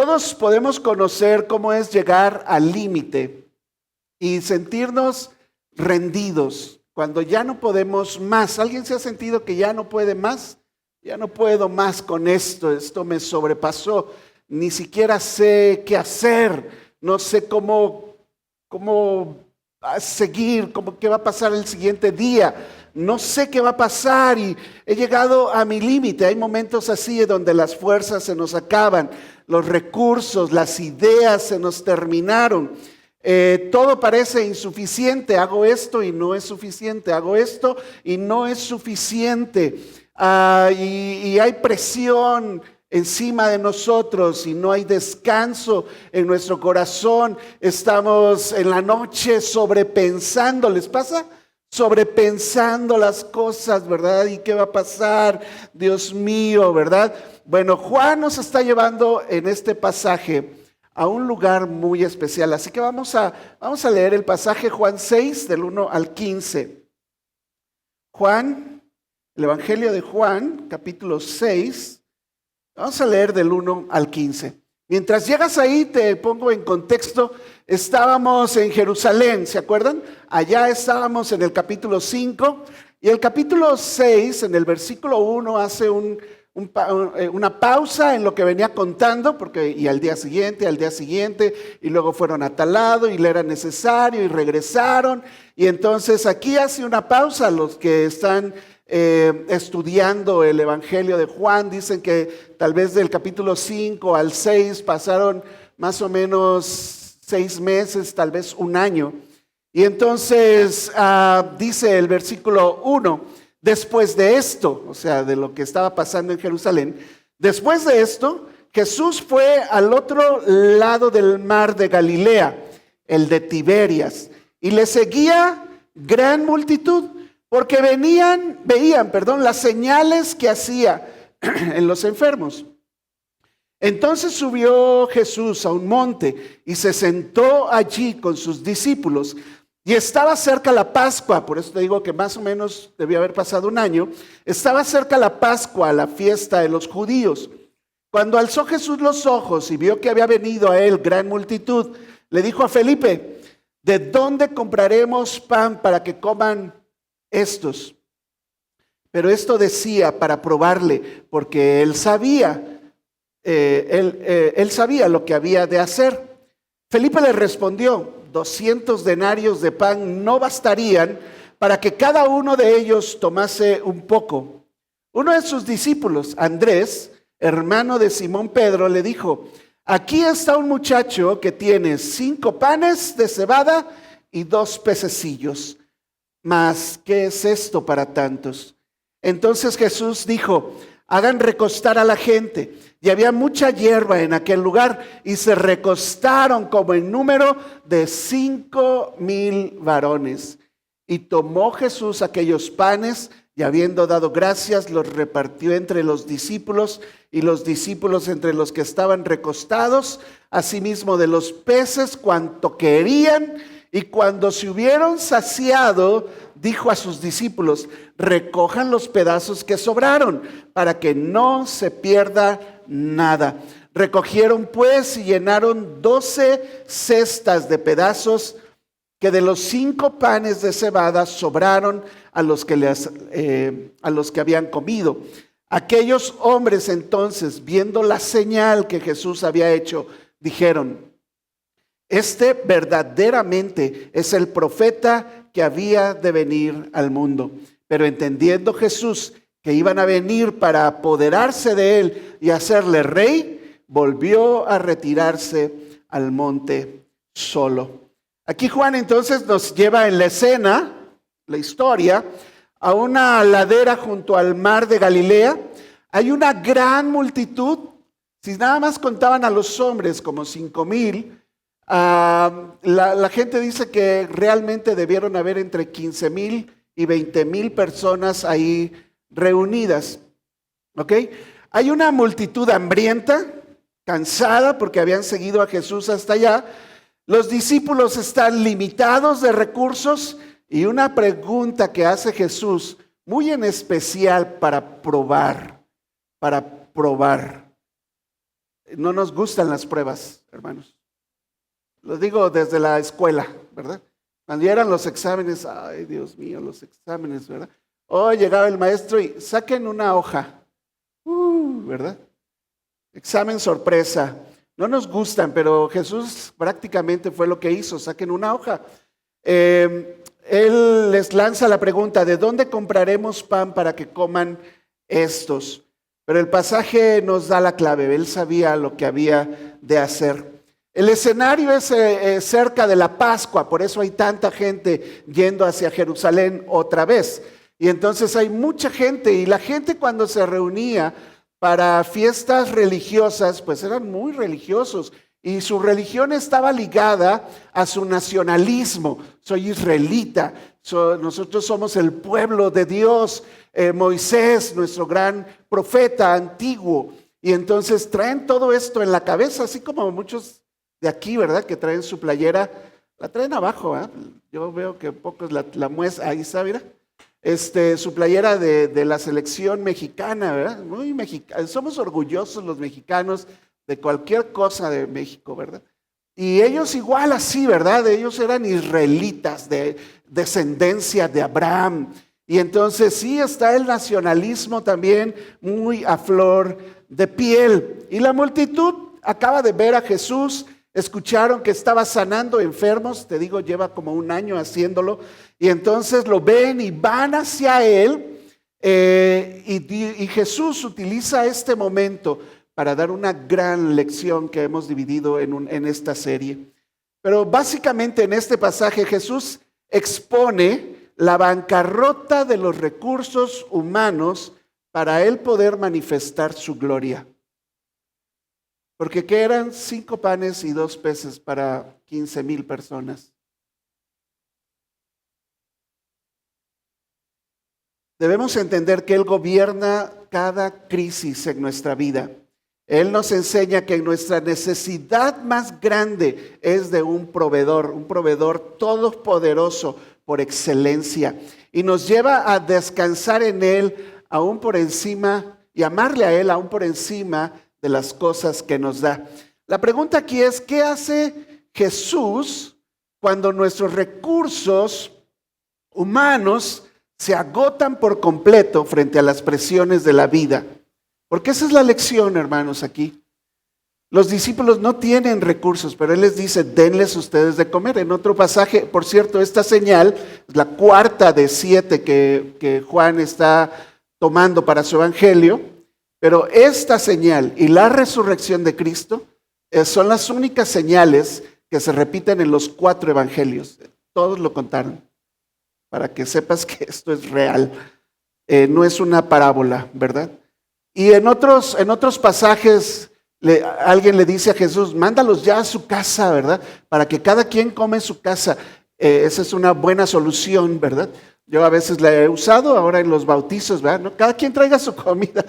Todos podemos conocer cómo es llegar al límite y sentirnos rendidos cuando ya no podemos más. ¿Alguien se ha sentido que ya no puede más? Ya no puedo más con esto me sobrepasó, ni siquiera sé qué hacer, no sé cómo seguir, qué va a pasar el siguiente día, no sé qué va a pasar y he llegado a mi límite. Hay momentos así donde las fuerzas se nos acaban, los recursos, las ideas se nos terminaron. Todo parece insuficiente, hago esto y no es suficiente, hago esto y no es suficiente. Y hay presión encima de nosotros y no hay descanso en nuestro corazón. Estamos en la noche sobrepensando, ¿les pasa? Sobrepensando las cosas, ¿verdad? ¿Y qué va a pasar? Dios mío, ¿verdad? Bueno, Juan nos está llevando en este pasaje a un lugar muy especial. Así que vamos a leer el pasaje Juan 6, del 1 al 15. Juan, el Evangelio de Juan, capítulo 6, vamos a leer del 1 al 15. Mientras llegas ahí, te pongo en contexto. Estábamos en Jerusalén, ¿se acuerdan? Allá estábamos en el capítulo 5 y el capítulo 6, en el versículo 1, hace una pausa en lo que venía contando, y al día siguiente, y luego fueron a tal lado y le era necesario y regresaron. Y entonces aquí hace una pausa. Los que están estudiando el Evangelio de Juan dicen que tal vez del capítulo 5 al 6 pasaron más o menos 6 meses, tal vez un año. Y entonces dice el versículo 1, después de esto, o sea, de lo que estaba pasando en Jerusalén, después de esto, Jesús fue al otro lado del mar de Galilea, el de Tiberias, y le seguía gran multitud, porque veían las señales que hacía en los enfermos. Entonces subió Jesús a un monte y se sentó allí con sus discípulos. Y estaba cerca la Pascua, por eso te digo que más o menos debió haber pasado un año. Estaba cerca la Pascua, la fiesta de los judíos. Cuando alzó Jesús los ojos y vio que había venido a él gran multitud, le dijo a Felipe: ¿de dónde compraremos pan para que coman estos? Pero esto decía para probarle, porque él sabía lo que había de hacer. Felipe le respondió: 200 denarios de pan no bastarían para que cada uno de ellos tomase un poco. Uno de sus discípulos, Andrés, hermano de Simón Pedro, le dijo: aquí está un muchacho que tiene 5 panes de cebada y 2 pececillos. Mas, ¿qué es esto para tantos? Entonces Jesús dijo: hagan recostar a la gente. Y había mucha hierba en aquel lugar, y se recostaron como en número de 5,000 varones. Y tomó Jesús aquellos panes, y habiendo dado gracias, los repartió entre los discípulos, y los discípulos entre los que estaban recostados, asimismo de los peces cuanto querían. Y cuando se hubieron saciado, dijo a sus discípulos: recojan los pedazos que sobraron, para que no se pierda nada. Recogieron pues y llenaron 12 cestas de pedazos que de los 5 panes de cebada sobraron a los que habían comido. Aquellos hombres entonces, viendo la señal que Jesús había hecho, dijeron: este verdaderamente es el profeta que había de venir al mundo. Pero entendiendo Jesús que iban a venir para apoderarse de él y hacerle rey, volvió a retirarse al monte solo. Aquí Juan entonces nos lleva en la escena, la historia, a una ladera junto al mar de Galilea. Hay una gran multitud. Si nada más contaban a los hombres como 5,000, la gente dice que realmente debieron haber entre 15,000 y 20,000 personas ahí reunidas. ¿Ok? Hay una multitud hambrienta, cansada porque habían seguido a Jesús hasta allá. Los discípulos están limitados de recursos y una pregunta que hace Jesús muy en especial para probar. No nos gustan las pruebas, hermanos. Lo digo desde la escuela, ¿verdad? Cuando ya eran los exámenes, ay Dios mío, los exámenes, ¿verdad? Oh, llegaba el maestro y saquen una hoja, ¿verdad? Examen sorpresa. No nos gustan, pero Jesús prácticamente fue lo que hizo, saquen una hoja. Él les lanza la pregunta, ¿de dónde compraremos pan para que coman estos? Pero el pasaje nos da la clave, él sabía lo que había de hacer. El escenario es cerca de la Pascua, por eso hay tanta gente yendo hacia Jerusalén otra vez. Y entonces hay mucha gente, y la gente cuando se reunía para fiestas religiosas, pues eran muy religiosos. Y su religión estaba ligada a su nacionalismo. Soy israelita, nosotros somos el pueblo de Dios. Moisés, nuestro gran profeta antiguo. Y entonces traen todo esto en la cabeza, así como muchos de aquí, ¿verdad? Que traen su playera, la traen abajo, ¿eh? Yo veo que pocos la muestra, ahí está, mira. Su playera de la selección mexicana, ¿verdad? Muy mexicana. Somos orgullosos los mexicanos de cualquier cosa de México, ¿verdad? Y ellos igual así, ¿verdad? Ellos eran israelitas de descendencia de Abraham. Y entonces sí está el nacionalismo también muy a flor de piel. Y la multitud acaba de ver a Jesús, escucharon que estaba sanando enfermos, te digo, lleva como un año haciéndolo, y entonces lo ven y van hacia él, y Jesús utiliza este momento para dar una gran lección que hemos dividido en esta serie. Pero básicamente en este pasaje Jesús expone la bancarrota de los recursos humanos para él poder manifestar su gloria. Porque ¿qué eran? 5 panes y 2 peces para 15,000 personas. Debemos entender que Él gobierna cada crisis en nuestra vida. Él nos enseña que nuestra necesidad más grande es de un proveedor todopoderoso por excelencia. Y nos lleva a descansar en Él aún por encima y amarle a Él aún por encima de las cosas que nos da. La pregunta aquí es, ¿qué hace Jesús cuando nuestros recursos humanos se agotan por completo frente a las presiones de la vida? Porque esa es la lección, hermanos, aquí. Los discípulos no tienen recursos, pero Él les dice, denles ustedes de comer. En otro pasaje, por cierto, esta señal es la 4ª de 7 que Juan está tomando para su evangelio. Pero esta señal y la resurrección de Cristo son las únicas señales que se repiten en los 4 evangelios. Todos lo contaron, para que sepas que esto es real. No es una parábola, ¿verdad? Y en otros pasajes alguien le dice a Jesús, mándalos ya a su casa, ¿verdad? Para que cada quien come en su casa. Esa es una buena solución, ¿verdad? Yo a veces la he usado ahora en los bautizos, ¿verdad? ¿No? Cada quien traiga su comida,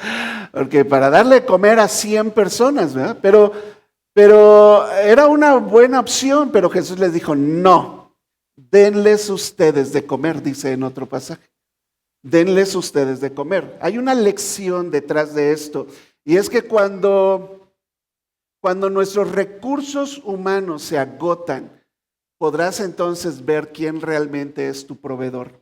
porque para darle de comer a 100 personas, ¿verdad? Pero era una buena opción, pero Jesús les dijo, no, denles ustedes de comer, dice en otro pasaje. Denles ustedes de comer. Hay una lección detrás de esto, y es que cuando nuestros recursos humanos se agotan, podrás entonces ver quién realmente es tu proveedor,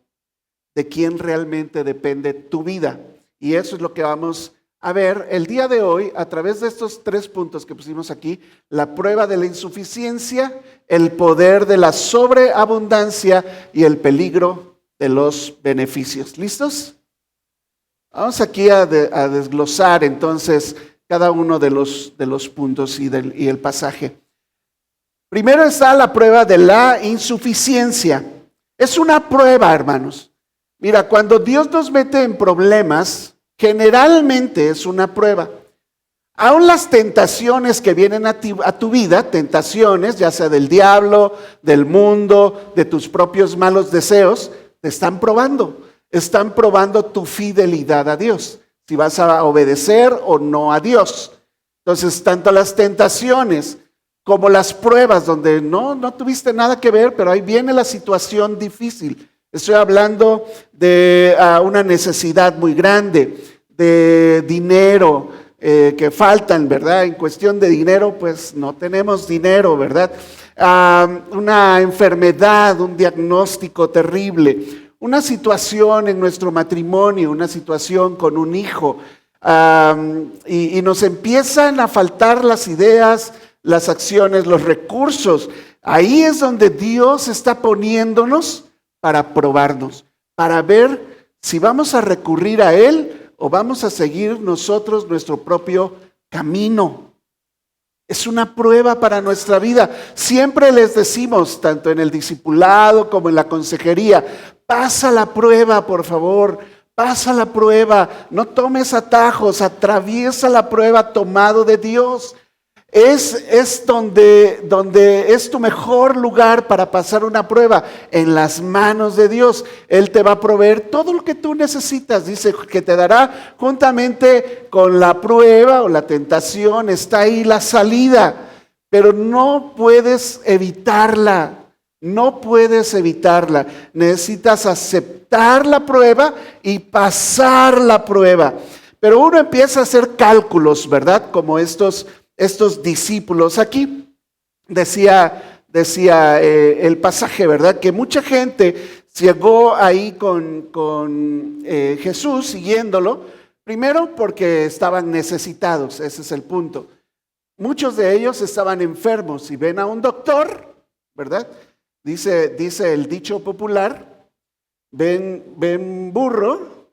de quién realmente depende tu vida. Y eso es lo que vamos a ver el día de hoy a través de estos 3 puntos que pusimos aquí: la prueba de la insuficiencia, el poder de la sobreabundancia y el peligro de los beneficios. ¿Listos? Vamos aquí a desglosar entonces cada uno de los puntos y el pasaje. Primero está la prueba de la insuficiencia. Es una prueba, hermanos. Mira, cuando Dios nos mete en problemas, generalmente es una prueba. Aún las tentaciones que vienen a tu vida, tentaciones, ya sea del diablo, del mundo, de tus propios malos deseos, te están probando tu fidelidad a Dios, si vas a obedecer o no a Dios. Entonces, tanto las tentaciones como las pruebas donde no tuviste nada que ver, pero ahí viene la situación difícil. Estoy hablando de una necesidad muy grande, de dinero, que faltan, ¿verdad? En cuestión de dinero, pues no tenemos dinero, ¿verdad? Una enfermedad, un diagnóstico terrible, una situación en nuestro matrimonio, una situación con un hijo, y nos empiezan a faltar las ideas, las acciones, los recursos. Ahí es donde Dios está poniéndonos para probarnos, para ver si vamos a recurrir a Él o vamos a seguir nosotros nuestro propio camino. Es una prueba para nuestra vida. Siempre les decimos, tanto en el discipulado como en la consejería, pasa la prueba, por favor, pasa la prueba, no tomes atajos, atraviesa la prueba tomado de Dios. Es donde es tu mejor lugar para pasar una prueba, en las manos de Dios. Él te va a proveer todo lo que tú necesitas. Dice que te dará juntamente con la prueba o la tentación, está ahí la salida, pero no puedes evitarla, no puedes evitarla. Necesitas aceptar la prueba y pasar la prueba. Pero uno empieza a hacer cálculos, ¿verdad? Como estos discípulos. Aquí decía el pasaje, ¿verdad? Que mucha gente llegó ahí con Jesús siguiéndolo, primero porque estaban necesitados, ese es el punto. Muchos de ellos estaban enfermos y ven a un doctor, ¿verdad? Dice el dicho popular, ven burro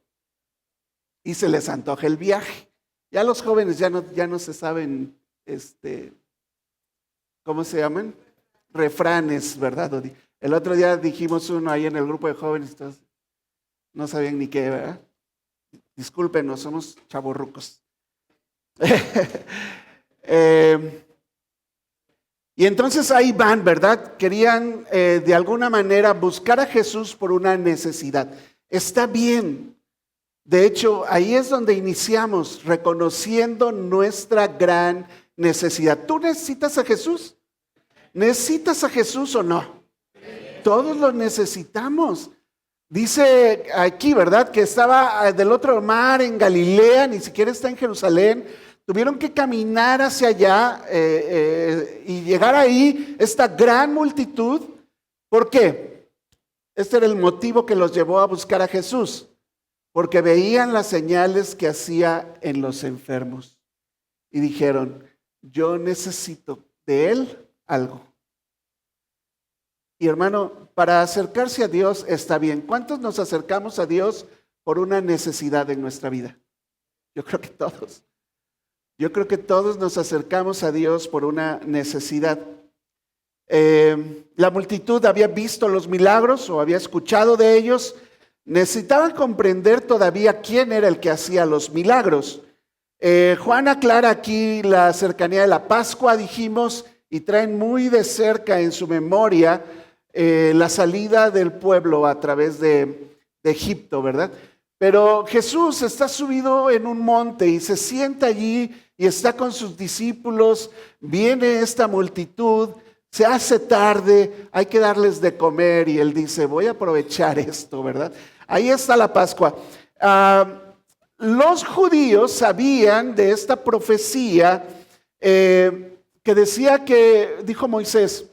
y se les antoja el viaje. Ya los jóvenes ya no se saben ¿cómo se llaman? Refranes, ¿verdad? El otro día dijimos uno ahí en el grupo de jóvenes, entonces no sabían ni qué, ¿verdad? Discúlpenos, somos chavorrucos. Y entonces ahí van, ¿verdad? Querían de alguna manera buscar a Jesús por una necesidad. Está bien. De hecho, ahí es donde iniciamos, reconociendo nuestra gran necesidad. ¿Tú necesitas a Jesús? ¿Necesitas a Jesús o no? Todos lo necesitamos. Dice aquí, ¿verdad? Que estaba del otro mar en Galilea, ni siquiera está en Jerusalén. Tuvieron que caminar hacia allá y llegar ahí, esta gran multitud. ¿Por qué? Este era el motivo que los llevó a buscar a Jesús. Porque veían las señales que hacía en los enfermos. Y dijeron, yo necesito de Él algo. Y hermano, para acercarse a Dios está bien. ¿Cuántos nos acercamos a Dios por una necesidad en nuestra vida? Yo creo que todos. Yo creo que todos nos acercamos a Dios por una necesidad. La multitud había visto los milagros o había escuchado de ellos. Necesitaban comprender todavía quién era el que hacía los milagros. Juan aclara aquí la cercanía de la Pascua, dijimos, y traen muy de cerca en su memoria la salida del pueblo a través de Egipto, ¿verdad? Pero Jesús está subido en un monte y se sienta allí y está con sus discípulos. Viene esta multitud, se hace tarde, hay que darles de comer y Él dice, voy a aprovechar esto, ¿verdad? Ahí está la Pascua. Los judíos sabían de esta profecía que decía que, dijo Moisés,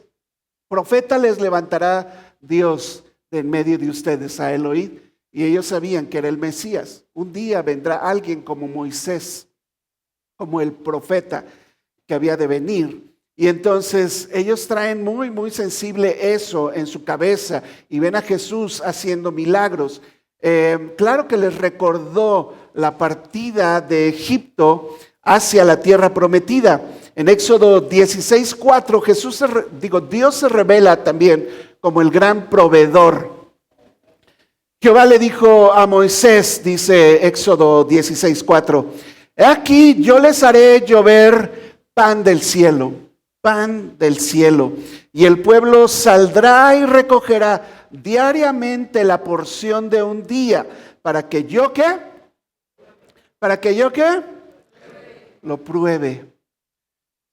profeta les levantará Dios de en medio de ustedes, a él oíd. Y ellos sabían que era el Mesías. Un día vendrá alguien como Moisés, como el profeta que había de venir. Y entonces ellos traen muy, muy sensible eso en su cabeza y ven a Jesús haciendo milagros. Claro que les recordó la partida de Egipto hacia la tierra prometida. En Éxodo 16:4, Dios se revela también como el gran proveedor. Jehová le dijo a Moisés, dice Éxodo 16:4, he aquí yo les haré llover pan del cielo, y el pueblo saldrá y recogerá diariamente la porción de un día, para que yo ¿qué? Para que yo ¿qué? Lo pruebe,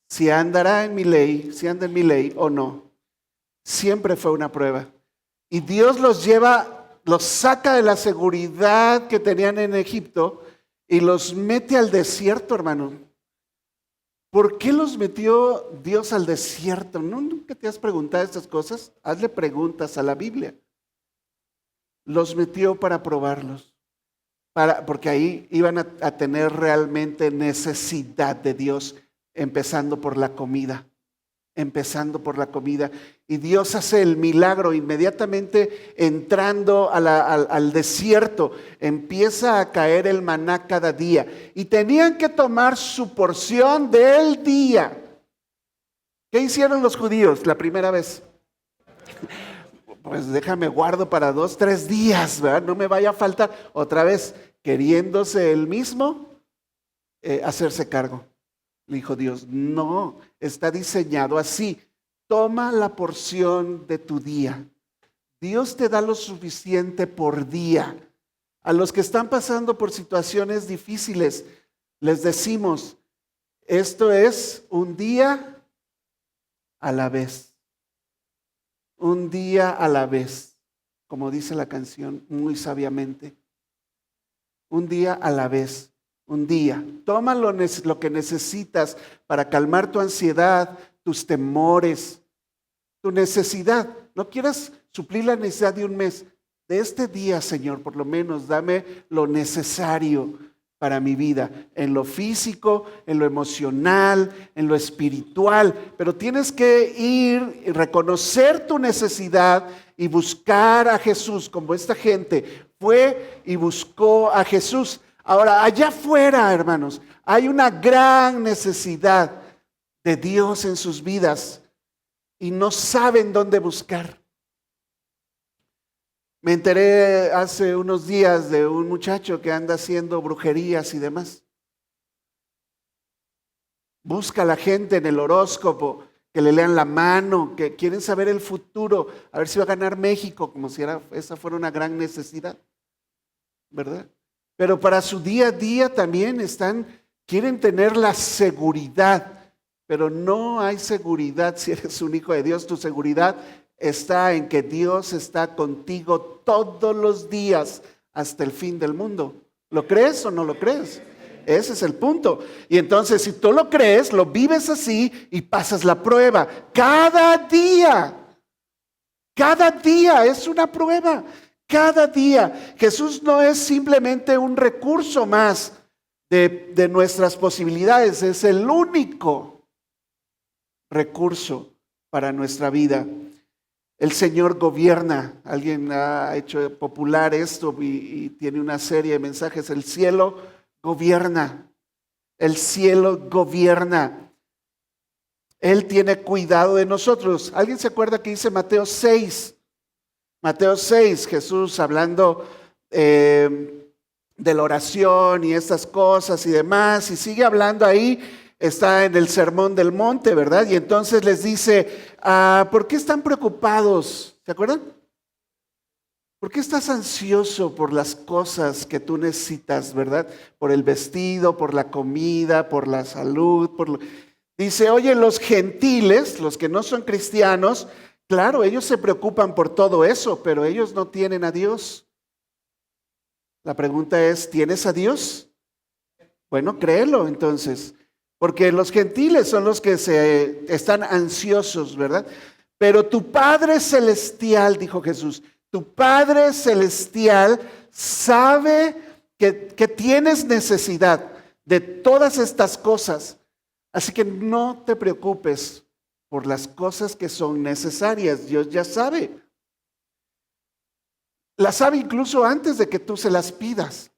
si andará en mi ley, si anda en mi ley o no. Siempre fue una prueba. Y Dios los saca de la seguridad que tenían en Egipto y los mete al desierto, hermano. ¿Por qué los metió Dios al desierto? ¿No? ¿Nunca te has preguntado estas cosas? Hazle preguntas a la Biblia. Los metió para probarlos, porque ahí iban a tener realmente necesidad de Dios, empezando por la comida. Y Dios hace el milagro inmediatamente entrando al desierto. Empieza a caer el maná cada día y tenían que tomar su porción del día. ¿Qué hicieron los judíos la primera vez? Pues déjame guardo para 2, 3 días, ¿verdad? No me vaya a faltar. Otra vez, queriéndose él mismo hacerse cargo. Le dijo Dios, no, está diseñado así. Toma la porción de tu día. Dios te da lo suficiente por día. A los que están pasando por situaciones difíciles, les decimos, esto es un día a la vez. Un día a la vez, como dice la canción muy sabiamente. Un día a la vez. Un día. Toma lo que necesitas para calmar tu ansiedad, tus temores, tu necesidad. No quieras suplir la necesidad de un mes. De este día, Señor, por lo menos dame lo necesario para mi vida. En lo físico, en lo emocional, en lo espiritual. Pero tienes que ir y reconocer tu necesidad y buscar a Jesús, como esta gente fue y buscó a Jesús. Ahora, allá afuera, hermanos, hay una gran necesidad de Dios en sus vidas y no saben dónde buscar. Me enteré hace unos días de un muchacho que anda haciendo brujerías y demás. Busca a la gente en el horóscopo, que le lean la mano, que quieren saber el futuro, a ver si va a ganar México, como si esa fuera una gran necesidad, ¿verdad? Pero para su día a día también quieren tener la seguridad, pero no hay seguridad si eres un hijo de Dios. Tu seguridad está en que Dios está contigo todos los días hasta el fin del mundo. ¿Lo crees o no lo crees? Ese es el punto. Y entonces, si tú lo crees, lo vives así y pasas la prueba. Cada día es una prueba. Cada día. Jesús no es simplemente un recurso más de nuestras posibilidades, es el único recurso para nuestra vida. El Señor gobierna. Alguien ha hecho popular esto y tiene una serie de mensajes. El cielo gobierna. El cielo gobierna. Él tiene cuidado de nosotros. ¿Alguien se acuerda que dice Mateo 6? Mateo 6, Jesús hablando de la oración y estas cosas y demás, y sigue hablando ahí, está en el Sermón del Monte, ¿verdad? Y entonces les dice, ¿por qué están preocupados? ¿Se acuerdan? ¿Por qué estás ansioso por las cosas que tú necesitas, verdad? Por el vestido, por la comida, por la salud. Dice, oye, los gentiles, los que no son cristianos, claro, ellos se preocupan por todo eso, pero ellos no tienen a Dios. La pregunta es, ¿tienes a Dios? Bueno, créelo entonces, porque los gentiles son los que están ansiosos, ¿verdad? Pero tu Padre Celestial, dijo Jesús, tu Padre Celestial sabe que tienes necesidad de todas estas cosas, así que no te preocupes por las cosas que son necesarias. Dios ya sabe. Las sabe incluso antes de que tú se las pidas.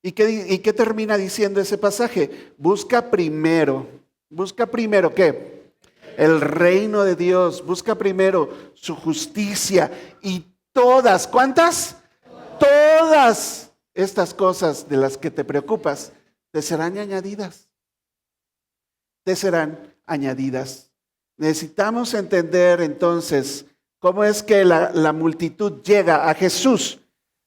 ¿Y qué termina diciendo ese pasaje? Busca primero ¿qué? El reino de Dios. Busca primero su justicia y todas, ¿cuántas? Todas estas cosas de las que te preocupas te serán añadidas. Te serán añadidas. Necesitamos entender entonces cómo es que la multitud llega a Jesús,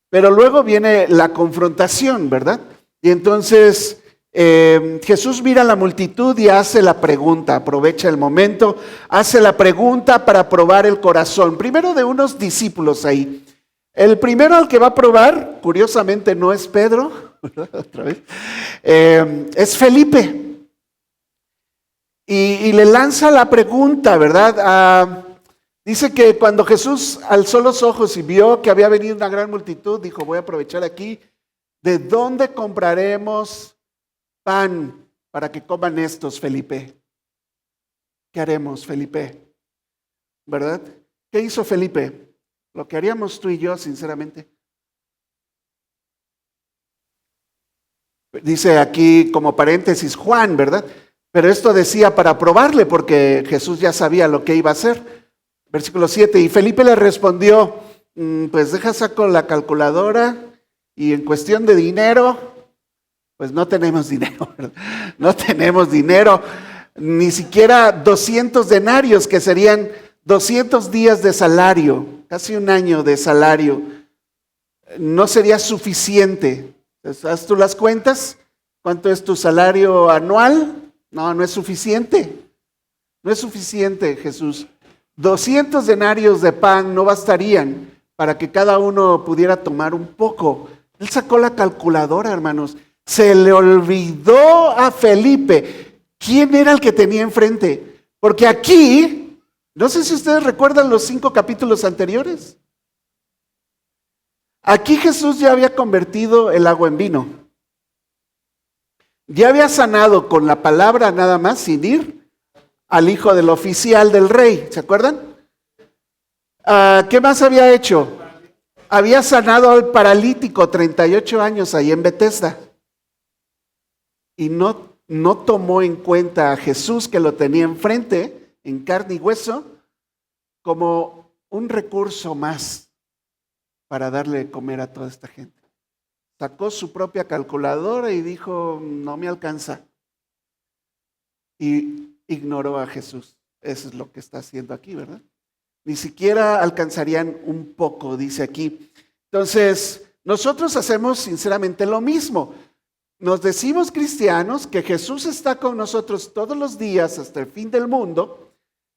pero luego viene la confrontación, ¿verdad? Y entonces Jesús mira a la multitud y hace la pregunta, aprovecha el momento, hace la pregunta para probar el corazón, primero de unos discípulos ahí. El primero al que va a probar, curiosamente, no es Pedro, ¿verdad? Otra vez. Es Felipe. Y le lanza la pregunta, ¿verdad? Dice que cuando Jesús alzó los ojos y vio que había venido una gran multitud, dijo, voy a aprovechar aquí, ¿de dónde compraremos pan para que coman estos, Felipe? ¿Qué haremos, Felipe? ¿Verdad? ¿Qué hizo Felipe? Lo que haríamos tú y yo, sinceramente. Dice aquí como paréntesis Juan, ¿verdad? Pero esto decía para probarle, porque Jesús ya sabía lo que iba a hacer. Versículo 7, y Felipe le respondió, pues saco la calculadora y en cuestión de dinero, pues no tenemos dinero, ¿verdad? No tenemos dinero, ni siquiera 200 denarios, que serían 200 días de salario, casi un año de salario, no sería suficiente. Entonces, haz tú las cuentas, ¿cuánto es tu salario anual? No, no es suficiente, no es suficiente, Jesús. 200 denarios de pan no bastarían para que cada uno pudiera tomar un poco. Él sacó la calculadora, hermanos. Se le olvidó a Felipe quién era el que tenía enfrente. Porque aquí, no sé si ustedes recuerdan los 5 capítulos anteriores. Aquí Jesús ya había convertido el agua en vino. Ya había sanado con la palabra nada más, sin ir al hijo del oficial del rey, ¿se acuerdan? ¿Qué más había hecho? Había sanado al paralítico 38 años ahí en Betesda. Y no tomó en cuenta a Jesús, que lo tenía enfrente, en carne y hueso, como un recurso más para darle de comer a toda esta gente. Sacó su propia calculadora y dijo, no me alcanza. Y ignoró a Jesús. Eso es lo que está haciendo aquí, ¿verdad? Ni siquiera alcanzarían un poco, dice aquí. Entonces, nosotros hacemos sinceramente lo mismo. Nos decimos cristianos que Jesús está con nosotros todos los días hasta el fin del mundo.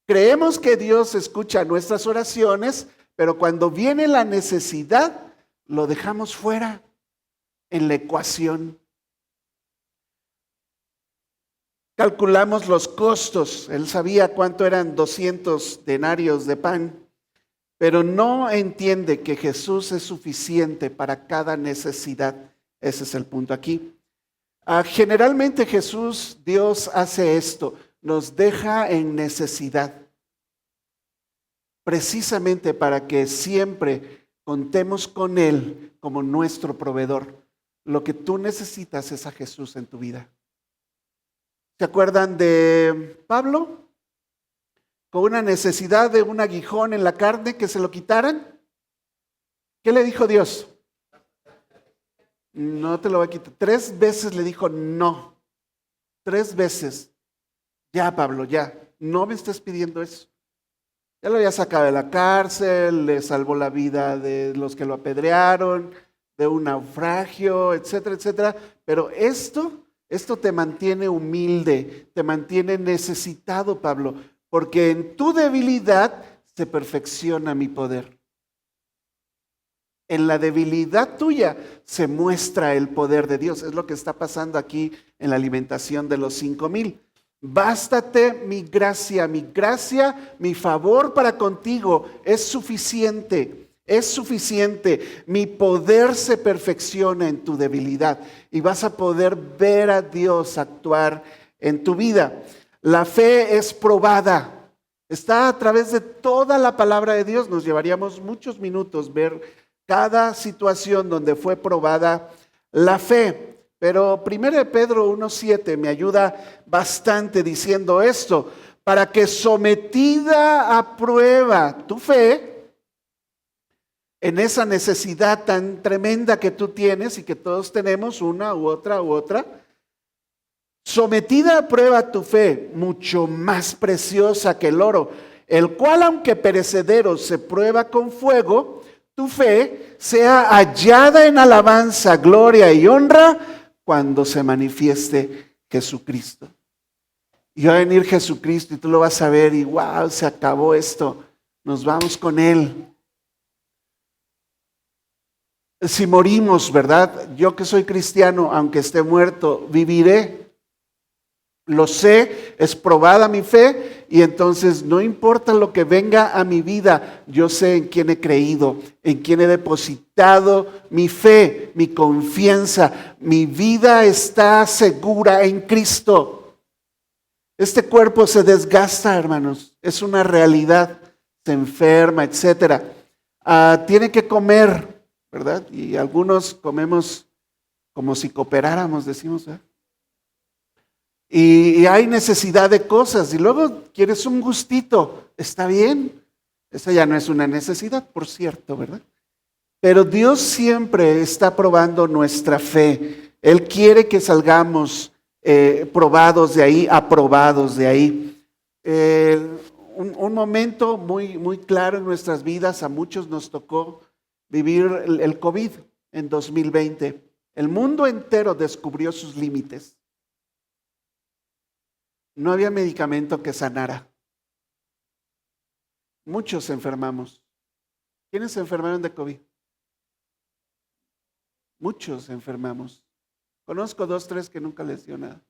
Creemos que Dios escucha nuestras oraciones, pero cuando viene la necesidad, lo dejamos fuera en la ecuación. Calculamos los costos. Él sabía cuánto eran 200 denarios de pan, pero no entiende que Jesús es suficiente para cada necesidad. Ese es el punto aquí. Generalmente Jesús, Dios hace esto, nos deja en necesidad, precisamente para que siempre contemos con Él como nuestro proveedor. Lo que tú necesitas es a Jesús en tu vida. ¿Se acuerdan de Pablo? Con una necesidad de un aguijón en la carne, que se lo quitaran. ¿Qué le dijo Dios? No te lo voy a quitar. 3 veces le dijo no. 3 veces. Ya, Pablo, ya. No me estés pidiendo eso. Ya lo había sacado de la cárcel, le salvó la vida de los que lo apedrearon, de un naufragio, etcétera, etcétera. Pero esto te mantiene humilde, te mantiene necesitado, Pablo, porque en tu debilidad se perfecciona mi poder. En la debilidad tuya se muestra el poder de Dios. Es lo que está pasando aquí en la alimentación de los 5,000. Bástate mi gracia, mi favor para contigo es suficiente. Es suficiente. Mi poder se perfecciona en tu debilidad y vas a poder ver a Dios actuar en tu vida. La fe es probada. Está a través de toda la palabra de Dios. Nos llevaríamos muchos minutos ver cada situación donde fue probada la fe. Pero 1 Pedro 1:7 me ayuda bastante diciendo esto. Para que sometida a prueba tu fe, en esa necesidad tan tremenda que tú tienes y que todos tenemos, una u otra, sometida a prueba tu fe, mucho más preciosa que el oro, el cual aunque perecedero se prueba con fuego, tu fe sea hallada en alabanza, gloria y honra cuando se manifieste Jesucristo. Y va a venir Jesucristo y tú lo vas a ver y wow, se acabó esto, nos vamos con Él. Si morimos, ¿verdad? Yo que soy cristiano, aunque esté muerto, viviré. Lo sé, es probada mi fe y entonces no importa lo que venga a mi vida, yo sé en quién he creído, en quién he depositado mi fe, mi confianza. Mi vida está segura en Cristo. Este cuerpo se desgasta, hermanos, es una realidad, se enferma, etcétera. Tiene que comer, ¿verdad? Y algunos comemos como si cooperáramos, decimos, ¿verdad? Y hay necesidad de cosas y luego quieres un gustito, está bien, esa ya no es una necesidad, por cierto, ¿verdad? Pero Dios siempre está probando nuestra fe. Él quiere que salgamos probados de ahí, aprobados de ahí. Un momento muy claro en nuestras vidas, a muchos nos tocó vivir el COVID en 2020. El mundo entero descubrió sus límites. No había medicamento que sanara. Muchos enfermamos. ¿Quiénes se enfermaron de COVID? Muchos enfermamos. Conozco 2, 3 que nunca les dio nada.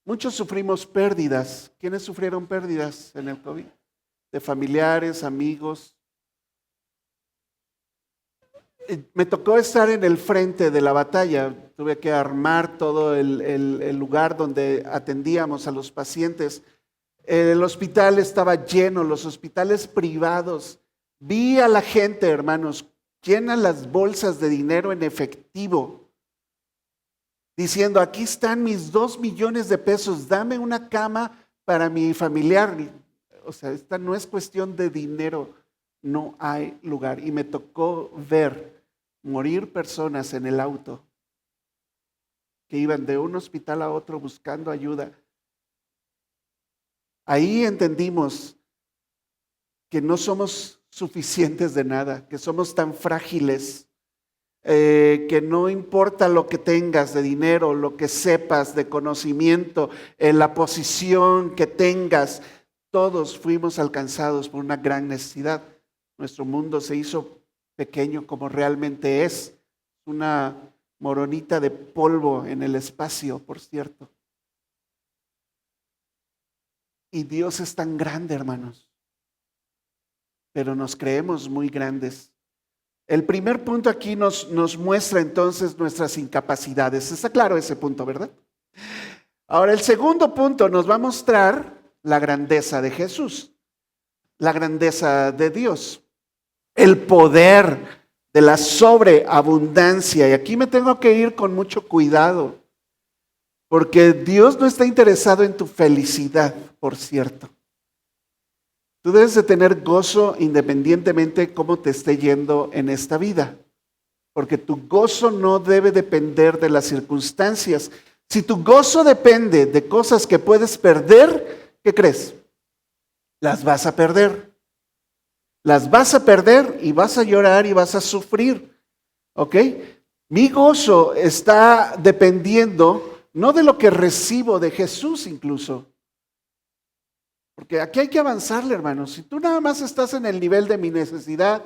Muchos sufrimos pérdidas. ¿Quiénes sufrieron pérdidas en el COVID? De familiares, amigos. Me tocó estar en el frente de la batalla. Tuve que armar todo el lugar donde atendíamos a los pacientes. El hospital estaba lleno, los hospitales privados. Vi a la gente, hermanos, llenan las bolsas de dinero en efectivo, diciendo, aquí están mis 2 millones de pesos, dame una cama para mi familiar. O sea, esta no es cuestión de dinero, no hay lugar. Y me tocó ver morir personas en el auto que iban de un hospital a otro buscando ayuda. Ahí entendimos que no somos suficientes de nada, que somos tan frágiles, que no importa lo que tengas de dinero, lo que sepas de conocimiento, la posición que tengas, todos fuimos alcanzados por una gran necesidad. Nuestro mundo se hizo pequeño como realmente es, una moronita de polvo en el espacio, por cierto. Y Dios es tan grande, hermanos, pero nos creemos muy grandes. El primer punto aquí nos muestra entonces nuestras incapacidades. Está claro ese punto, ¿verdad? Ahora, el segundo punto nos va a mostrar la grandeza de Jesús, la grandeza de Dios, el poder de la sobreabundancia. Y aquí me tengo que ir con mucho cuidado, porque Dios no está interesado en tu felicidad, por cierto. Tú debes de tener gozo independientemente cómo te esté yendo en esta vida, porque tu gozo no debe depender de las circunstancias. Si tu gozo depende de cosas que puedes perder, ¿qué crees? Las vas a perder. Las vas a perder y vas a llorar y vas a sufrir. ¿Ok? Mi gozo está dependiendo no de lo que recibo de Jesús incluso. Porque aquí hay que avanzarle, hermanos. Si tú nada más estás en el nivel de mi necesidad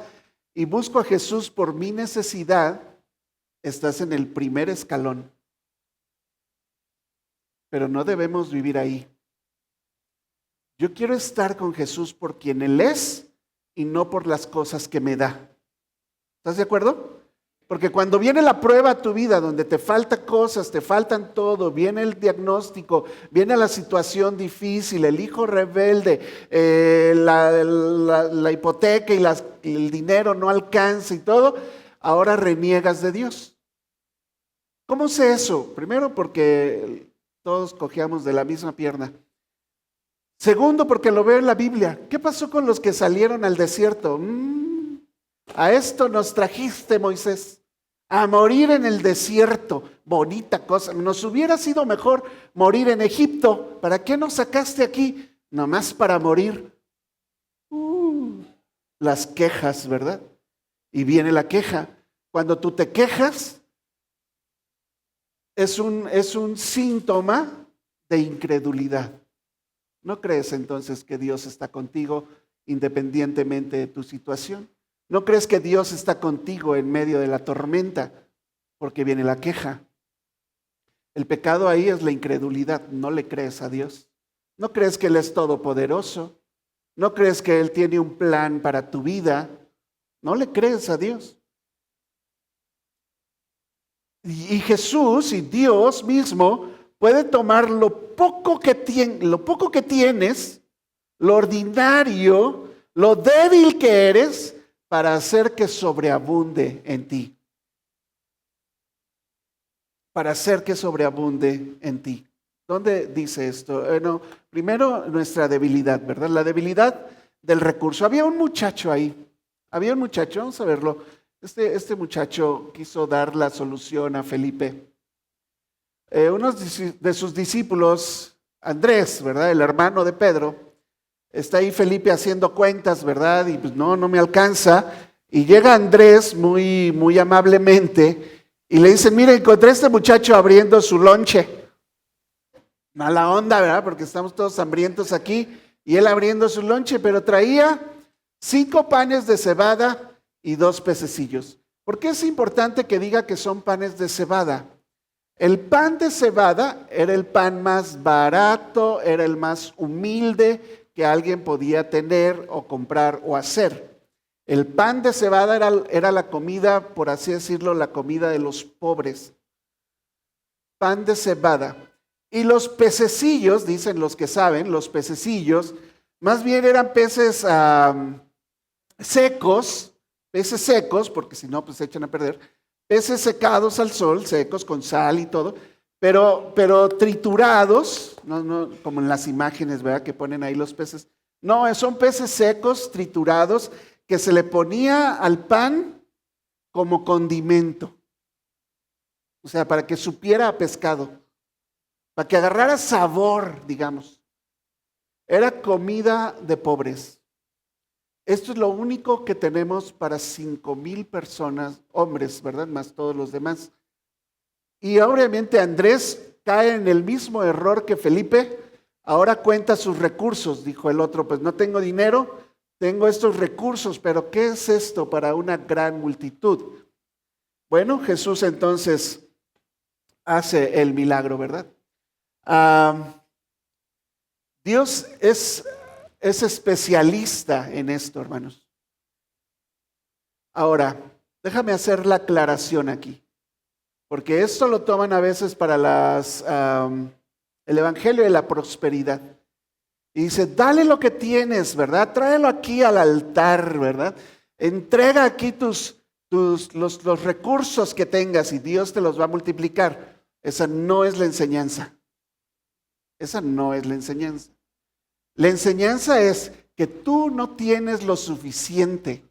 y busco a Jesús por mi necesidad, estás en el primer escalón. Pero no debemos vivir ahí. Yo quiero estar con Jesús por quien Él es y no por las cosas que me da. ¿Estás de acuerdo? Porque cuando viene la prueba a tu vida, donde te faltan cosas, te faltan todo, viene el diagnóstico, viene la situación difícil, el hijo rebelde, la hipoteca y el dinero no alcanza y todo, ahora reniegas de Dios. ¿Cómo sé eso? Primero, porque todos cojeamos de la misma pierna. Segundo, porque lo veo en la Biblia. ¿Qué pasó con los que salieron al desierto? A esto nos trajiste, Moisés, a morir en el desierto. Bonita cosa. Nos hubiera sido mejor morir en Egipto. ¿Para qué nos sacaste aquí? Nomás para morir. Las quejas, ¿verdad? Y viene la queja. Cuando tú te quejas, es un síntoma de incredulidad. ¿No crees entonces que Dios está contigo independientemente de tu situación? No crees que Dios está contigo en medio de la tormenta, porque viene la queja. El pecado ahí es la incredulidad, no le crees a Dios. No crees que Él es todopoderoso, no crees que Él tiene un plan para tu vida, no le crees a Dios. Y Jesús y Dios mismo puede tomar lo poco que tienes, lo ordinario, lo débil que eres, para hacer que sobreabunde en ti. Para hacer que sobreabunde en ti. ¿Dónde dice esto? Bueno, primero nuestra debilidad, ¿verdad? La debilidad del recurso. Había un muchacho ahí. Había un muchacho, vamos a verlo. Este muchacho quiso dar la solución a Felipe. Uno de sus discípulos, Andrés, ¿verdad? El hermano de Pedro, está ahí Felipe haciendo cuentas, ¿verdad? Y pues no me alcanza. Y llega Andrés muy amablemente y le dice, mire, encontré a este muchacho abriendo su lonche. Mala onda, ¿verdad? Porque estamos todos hambrientos aquí. Y él abriendo su lonche, pero traía 5 panes de cebada y 2 pececillos. ¿Por qué es importante que diga que son panes de cebada? El pan de cebada era el pan más barato, era el más humilde que alguien podía tener o comprar o hacer. El pan de cebada era la comida, por así decirlo, la comida de los pobres. Pan de cebada. Y los pececillos, dicen los que saben, los pececillos, más bien eran peces secos, porque si no, pues se echan a perder. Peces secados al sol, secos con sal y todo, pero triturados, no como en las imágenes, ¿verdad? Que ponen ahí los peces. No, son peces secos, triturados, que se le ponía al pan como condimento. O sea, para que supiera a pescado, para que agarrara sabor, digamos. Era comida de pobres. Esto es lo único que tenemos para 5,000 personas, hombres, ¿verdad? Más todos los demás. Y obviamente Andrés cae en el mismo error que Felipe. Ahora cuenta sus recursos, dijo el otro, pues no tengo dinero, tengo estos recursos, pero ¿qué es esto para una gran multitud? Bueno, Jesús entonces hace el milagro, ¿verdad? Dios es especialista en esto, hermanos. Ahora, déjame hacer la aclaración aquí, porque esto lo toman a veces para el evangelio de la prosperidad. Y dice, dale lo que tienes, ¿verdad? Tráelo aquí al altar, ¿verdad? Entrega aquí los recursos que tengas y Dios te los va a multiplicar. Esa no es la enseñanza. Esa no es la enseñanza. La enseñanza es que tú no tienes lo suficiente.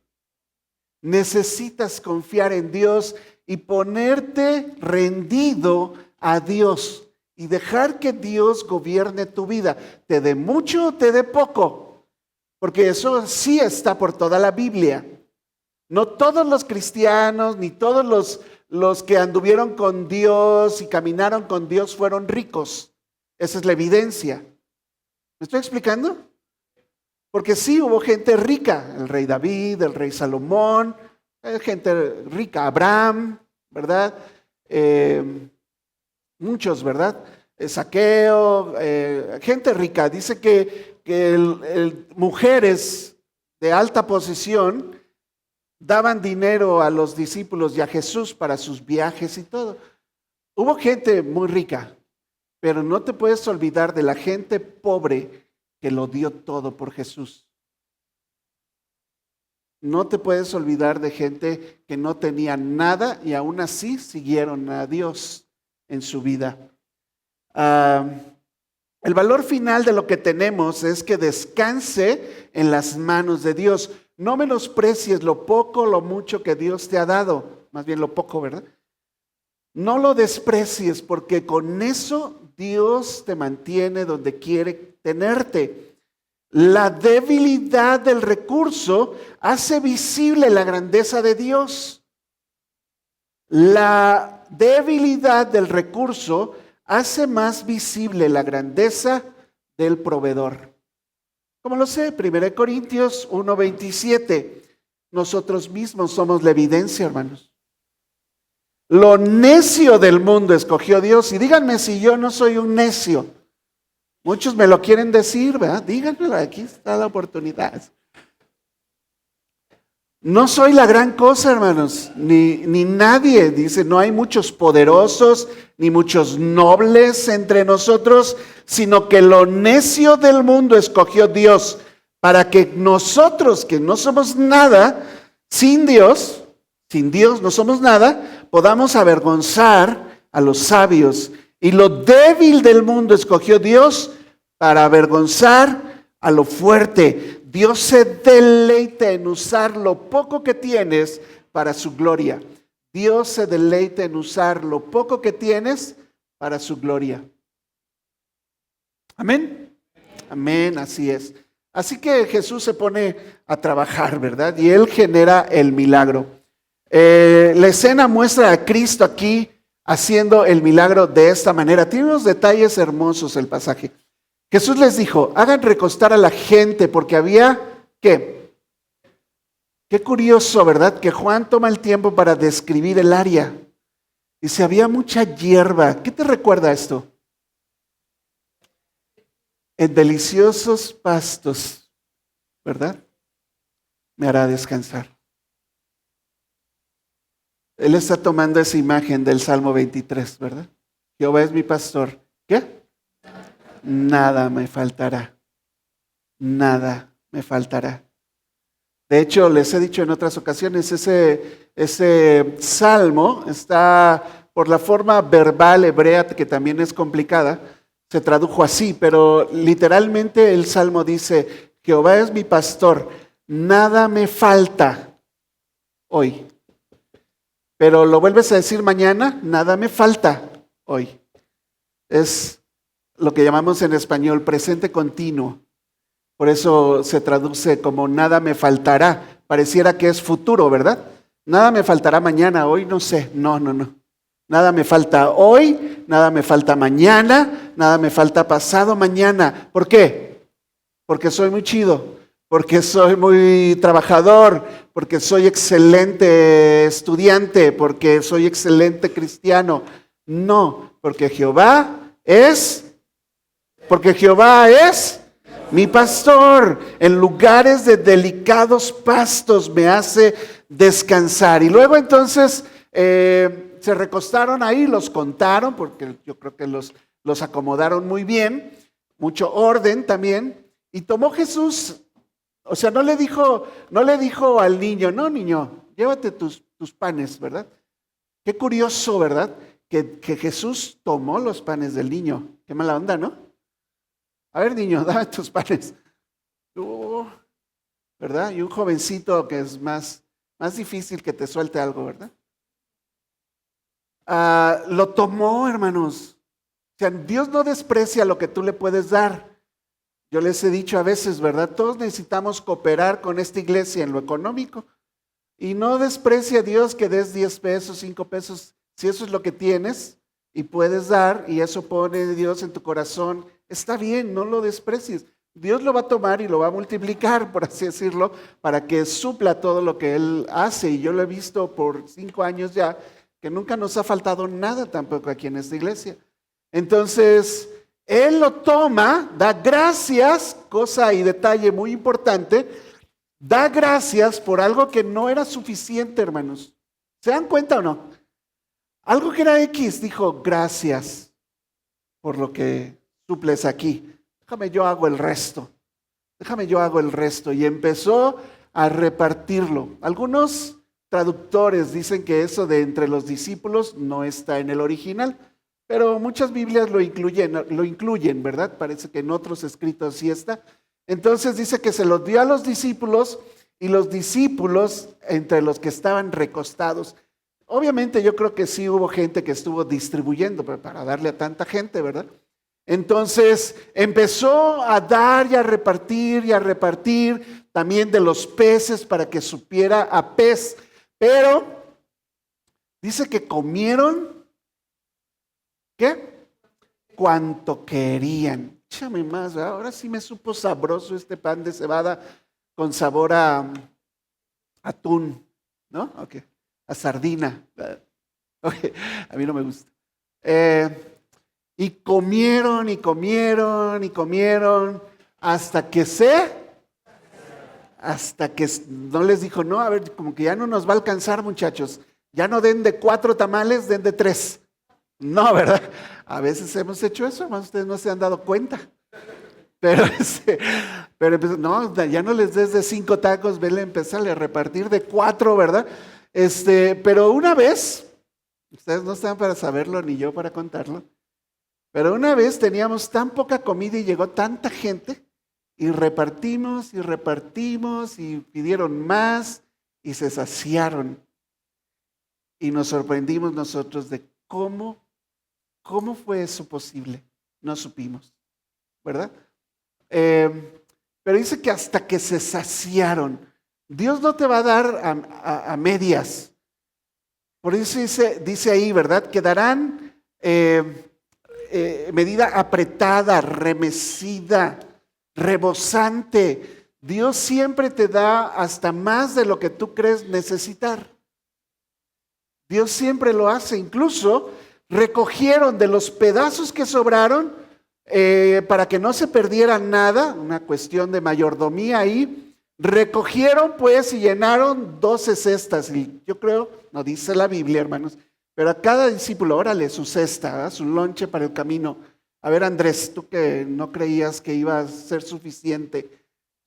Necesitas confiar en Dios y ponerte rendido a Dios y dejar que Dios gobierne tu vida. Te dé mucho o te dé poco, porque eso sí está por toda la Biblia. No todos los cristianos ni todos los que anduvieron con Dios y caminaron con Dios fueron ricos. Esa es la evidencia. ¿Me estoy explicando? Porque sí hubo gente rica, el rey David, el rey Salomón, gente rica, Abraham, ¿verdad? Muchos, ¿verdad? Zaqueo, gente rica. Dice que mujeres de alta posición daban dinero a los discípulos y a Jesús para sus viajes y todo. Hubo gente muy rica. Pero no te puedes olvidar de la gente pobre que lo dio todo por Jesús. No te puedes olvidar de gente que no tenía nada y aún así siguieron a Dios en su vida. El valor final de lo que tenemos es que descanse en las manos de Dios. No menosprecies lo poco o lo mucho que Dios te ha dado. Más bien lo poco, ¿verdad? No lo desprecies porque con eso Dios te mantiene donde quiere tenerte. La debilidad del recurso hace visible la grandeza de Dios. La debilidad del recurso hace más visible la grandeza del proveedor. ¿Cómo lo sé? 1 Corintios 1:27. nosotros mismos somos la evidencia, hermanos. Lo necio del mundo escogió Dios. Y díganme si yo no soy un necio. Muchos me lo quieren decir, ¿verdad? Díganmelo, aquí está la oportunidad. No soy la gran cosa, hermanos, ni nadie. Dice, no hay muchos poderosos, ni muchos nobles entre nosotros, sino que lo necio del mundo escogió Dios para que nosotros, que no somos nada, sin Dios no somos nada, podamos avergonzar a los sabios. Y lo débil del mundo escogió Dios para avergonzar a lo fuerte. Dios se deleita en usar lo poco que tienes para su gloria. Dios se deleita en usar lo poco que tienes para su gloria. Amén. Amén, así es. Así que Jesús se pone a trabajar, ¿verdad? Y Él genera el milagro. La escena muestra a Cristo aquí haciendo el milagro de esta manera. Tiene unos detalles hermosos el pasaje. Jesús les dijo, hagan recostar a la gente porque había, ¿qué? Qué curioso, ¿verdad? Que Juan toma el tiempo para describir el área. Dice, había mucha hierba. ¿Qué te recuerda esto? En deliciosos pastos, ¿verdad? Me hará descansar. Él está tomando esa imagen del Salmo 23, ¿verdad? Jehová es mi pastor. ¿Qué? Nada me faltará. Nada me faltará. De hecho, les he dicho en otras ocasiones, ese salmo está por la forma verbal hebrea, que también es complicada, se tradujo así, pero literalmente el salmo dice, Jehová es mi pastor, nada me falta hoy. Pero lo vuelves a decir mañana, nada me falta hoy. Es lo que llamamos en español presente continuo. Por eso se traduce como nada me faltará. Pareciera que es futuro, ¿verdad? Nada me faltará mañana, hoy no sé. No. Nada me falta hoy, nada me falta mañana, nada me falta pasado mañana. ¿Por qué? Porque soy muy chido, porque soy muy trabajador, porque soy excelente estudiante, porque soy excelente cristiano. No, porque Jehová es mi pastor. En lugares de delicados pastos me hace descansar. Y luego entonces se recostaron ahí, los contaron, porque yo creo que los acomodaron muy bien, mucho orden también. Y tomó Jesús, o sea, no le dijo al niño, no niño, llévate tus panes, ¿verdad? Qué curioso, ¿verdad? Que Jesús tomó los panes del niño. Qué mala onda, ¿no? A ver, niño, dame tus panes. ¿Verdad? Y un jovencito que es más difícil que te suelte algo, ¿verdad? Lo tomó, hermanos. O sea, Dios no desprecia lo que tú le puedes dar. Yo les he dicho a veces, ¿verdad? Todos necesitamos cooperar con esta iglesia en lo económico. Y no desprecia a Dios que des 10 pesos, 5 pesos, si eso es lo que tienes y puedes dar, y eso pone Dios en tu corazón. Está bien, no lo desprecies. Dios lo va a tomar y lo va a multiplicar, por así decirlo, para que supla todo lo que Él hace. Y yo lo he visto por 5 años ya, que nunca nos ha faltado nada tampoco aquí en esta iglesia. Entonces, Él lo toma, da gracias, cosa y detalle muy importante, da gracias por algo que no era suficiente, hermanos. ¿Se dan cuenta o no? Algo que era X, dijo, gracias por lo que suples aquí. Déjame yo hago el resto. Y empezó a repartirlo. Algunos traductores dicen que eso de entre los discípulos no está en el original, pero muchas Biblias lo incluyen, ¿verdad? Parece que en otros escritos sí está. Entonces dice que se los dio a los discípulos y los discípulos entre los que estaban recostados. Obviamente yo creo que sí hubo gente que estuvo distribuyendo para darle a tanta gente, ¿verdad? Entonces empezó a dar y a repartir también de los peces para que supiera a pez. Pero dice que comieron, ¿qué? Cuanto querían. Échame más, ¿verdad? Ahora sí me supo sabroso este pan de cebada con sabor a atún, ¿no? Ok. A sardina. Ok. A mí no me gusta. Y comieron y comieron y comieron hasta que no les dijo, no, a ver, como que ya no nos va a alcanzar, muchachos. Ya no den de 4 tamales, den de 3. No, ¿verdad? A veces hemos hecho eso, hermanos, ustedes no se han dado cuenta. Pero no, ya no les des de 5 tacos, vele, empezarle a repartir de 4, ¿verdad? Pero una vez, ustedes no están para saberlo ni yo para contarlo, pero una vez teníamos tan poca comida y llegó tanta gente y repartimos y pidieron más y se saciaron. Y nos sorprendimos nosotros de cómo fue eso posible. No supimos, ¿verdad? Pero dice que hasta que se saciaron. Dios no te va a dar a medias. Por eso dice ahí, ¿verdad? Que darán medida apretada, remecida, rebosante. Dios siempre te da hasta más de lo que tú crees necesitar. Dios siempre lo hace. Incluso recogieron de los pedazos que sobraron para que no se perdiera nada, una cuestión de mayordomía ahí. Recogieron pues y llenaron 12 cestas. Y yo creo, no dice la Biblia, hermanos, pero a cada discípulo, órale, su cesta, ¿verdad? Su lonche para el camino. A ver, Andrés, tú que no creías que iba a ser suficiente,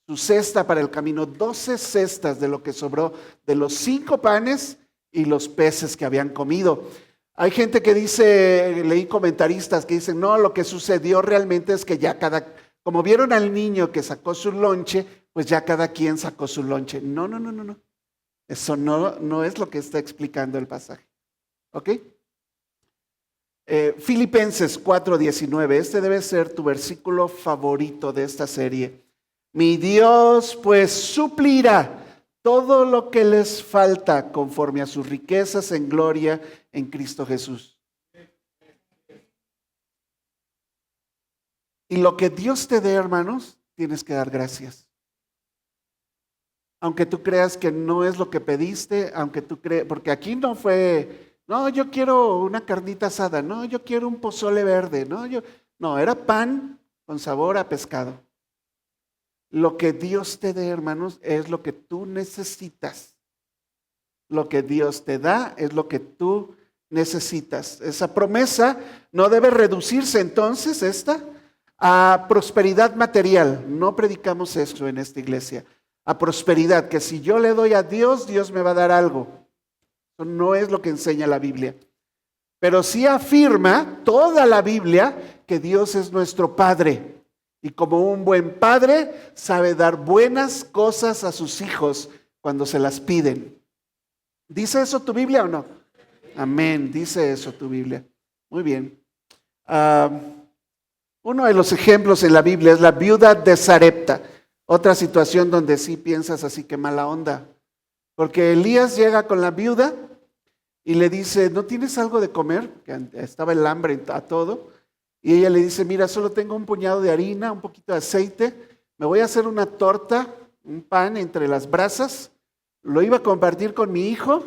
su cesta para el camino, 12 cestas de lo que sobró de los 5 panes y los peces que habían comido. Hay gente que dice, leí comentaristas que dicen, no, lo que sucedió realmente es que ya como vieron al niño que sacó su lonche, pues ya cada quien sacó su lonche. No. Eso no es lo que está explicando el pasaje. ¿Ok? Filipenses 4:19, este debe ser tu versículo favorito de esta serie. Mi Dios pues suplirá todo lo que les falta conforme a sus riquezas en gloria en Cristo Jesús. Y lo que Dios te dé, hermanos, tienes que dar gracias. Aunque tú creas que no es lo que pediste, aunque tú creas, porque aquí no fue, no, yo quiero una carnita asada, no, yo quiero un pozole verde, no, era pan con sabor a pescado. Lo que Dios te dé, hermanos, es lo que tú necesitas. Lo que Dios te da es lo que tú necesitas. Esa promesa no debe reducirse entonces a prosperidad material. No predicamos eso en esta iglesia. A prosperidad, que si yo le doy a Dios, Dios me va a dar algo. Eso no es lo que enseña la Biblia. Pero sí afirma toda la Biblia que Dios es nuestro Padre. Y como un buen padre sabe dar buenas cosas a sus hijos cuando se las piden. ¿Dice eso tu Biblia o no? Amén, dice eso tu Biblia. Muy bien. Uno de los ejemplos en la Biblia es la viuda de Sarepta. Otra situación donde sí piensas así que mala onda. Porque Elías llega con la viuda y le dice, ¿no tienes algo de comer? Que estaba el hambre a todo. Y ella le dice, mira, solo tengo un puñado de harina, un poquito de aceite, me voy a hacer una torta, un pan entre las brasas, lo iba a compartir con mi hijo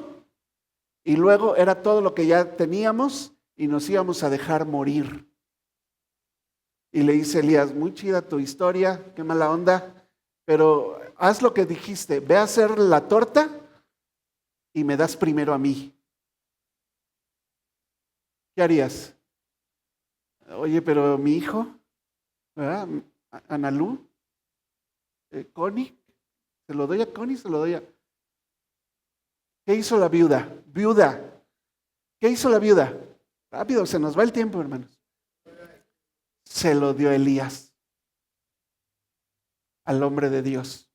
y luego era todo lo que ya teníamos y nos íbamos a dejar morir. Y le dice Elías, muy chida tu historia, qué mala onda, pero haz lo que dijiste, ve a hacer la torta y me das primero a mí. ¿Qué harías? Oye, pero mi hijo, ¿verdad? Analú, Connie, se lo doy a Connie, se lo doy a... ¿Qué hizo la viuda? ¿Qué hizo la viuda? Rápido, se nos va el tiempo, hermanos. Se lo dio a Elías, al hombre de Dios.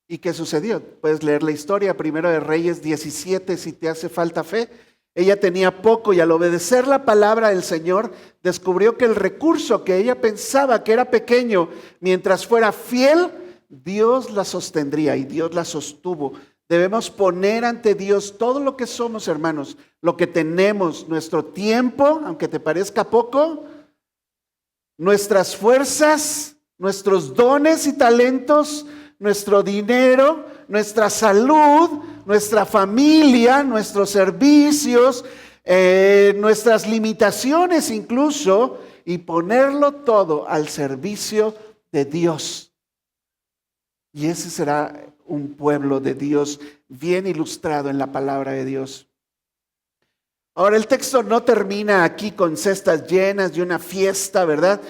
¿Y qué sucedió? Puedes leer la historia, Primero de Reyes 17, si te hace falta fe. Ella tenía poco y al obedecer la palabra del Señor, descubrió que el recurso que ella pensaba que era pequeño, mientras fuera fiel, Dios la sostendría y Dios la sostuvo. Debemos poner ante Dios todo lo que somos, hermanos, lo que tenemos, nuestro tiempo, aunque te parezca poco, nuestras fuerzas, nuestros dones y talentos, nuestro dinero, nuestra salud, nuestra familia, nuestros servicios, nuestras limitaciones incluso, y ponerlo todo al servicio de Dios. Y ese será un pueblo de Dios bien ilustrado en la palabra de Dios. Ahora, el texto no termina aquí con cestas llenas de una fiesta, ¿verdad?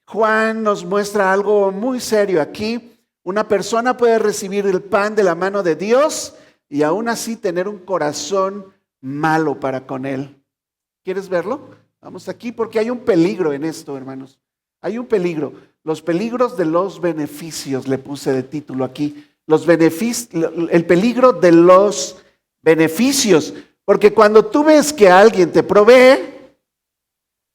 Juan nos muestra algo muy serio aquí. Una persona puede recibir el pan de la mano de Dios y aún así tener un corazón malo para con Él. ¿Quieres verlo? Vamos aquí porque hay un peligro en esto, hermanos. Hay un peligro. Los peligros de los beneficios, le puse de título aquí. El peligro de los beneficios. Porque cuando tú ves que alguien te provee,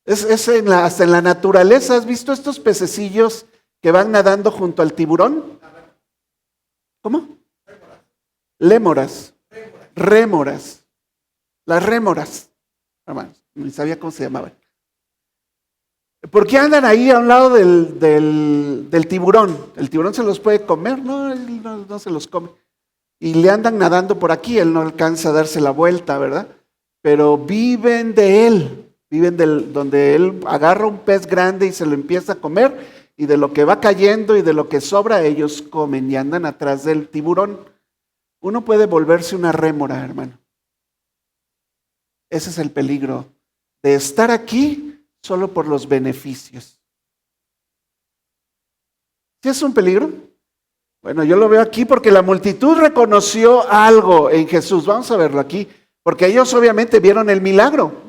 hasta en la naturaleza, ¿has visto estos pececillos que van nadando junto al tiburón? ¿Cómo? Lémoras. Rémoras. Las rémoras. Hermanos, ni sabía cómo se llamaban. ¿Por qué andan ahí a un lado del tiburón? ¿El tiburón se los puede comer? No, él no se los come. Y le andan nadando por aquí, él no alcanza a darse la vuelta, ¿verdad? Pero viven de él, donde él agarra un pez grande y se lo empieza a comer, y de lo que va cayendo y de lo que sobra ellos comen y andan atrás del tiburón. Uno puede volverse una rémora, hermano. Ese es el peligro de estar aquí solo por los beneficios. ¿Sí es un peligro? Bueno, yo lo veo aquí porque la multitud reconoció algo en Jesús. Vamos a verlo aquí, porque ellos obviamente vieron el milagro